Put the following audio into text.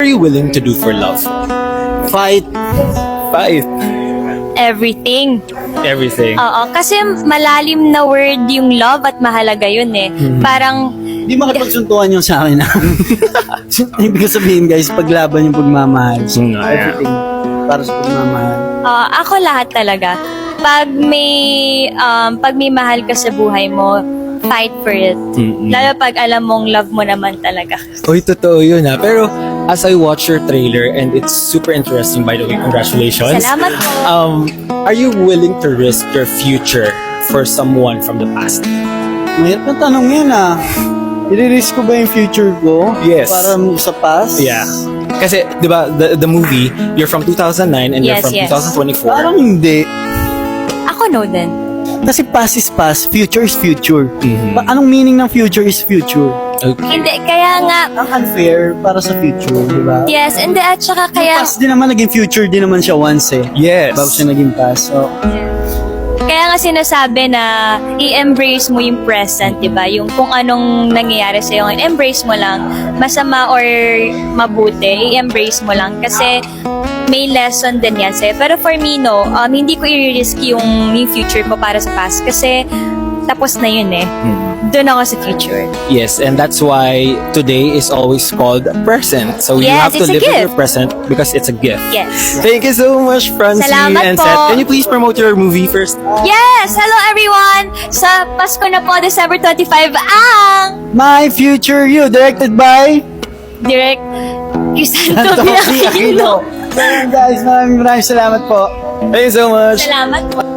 are you willing to do for love? Fight. Fight. Everything. Everything. Oo, kasi malalim na word yung love at mahalaga yun eh. Parang, Hindi makipagsuntuan yung sa akin. Ibig ko sabihin guys, paglaban yung pagmamahal. So, everything para sa pagmamahal. ako lahat talaga. Pag may mahal ka sa buhay mo, fight for it. Lalo pag alam mong love mo naman talaga. Uy, totoo yun ha. Pero as I watch your trailer, and it's super interesting by the way, congratulations. Salamat po. Are you willing to risk your future for someone from the past? Mahirap na tanong yan ah. I-risk ko ba yung future ko? Yes. Para sa past? Yeah. Kasi, di ba, the movie, you're from 2009 and you're Yes, from yes. 2024. Parang hindi. Ako no din. Kasi past is past, future is future. Mhm. Anong meaning ng future is future? Okay. Hindi, kaya nga, Ang unfair para sa future, di ba? yes, hindi at saka kaya, Past din naman, naging future din naman siya once eh. Yes. Bago siya naging past. So, kaya nga sinasabi na i-embrace mo yung present, di ba? Yung kung anong nangyayari sa'yo, embrace mo lang. Masama or mabuti, i-embrace mo lang. Kasi may lesson din yan sa'yo. Pero for me, no, hindi ko i-risk yung future ko para sa past. Kasi tapos na yun eh. Doon ako sa future. Yes, and that's why today is always called present. So you Yes, have to it's a live with gift. your present because it's a gift. Yes. Thank you so much, Francine Salamat and po. Seth. Can you please promote your movie first? Yes! Hello everyone! Sa Pasko na po, December 25, ang My Future You, directed by Direct Crisanto Toby Aquino. Aquino. So, guys, maraming salamat po. Thank you so much. Salamat po.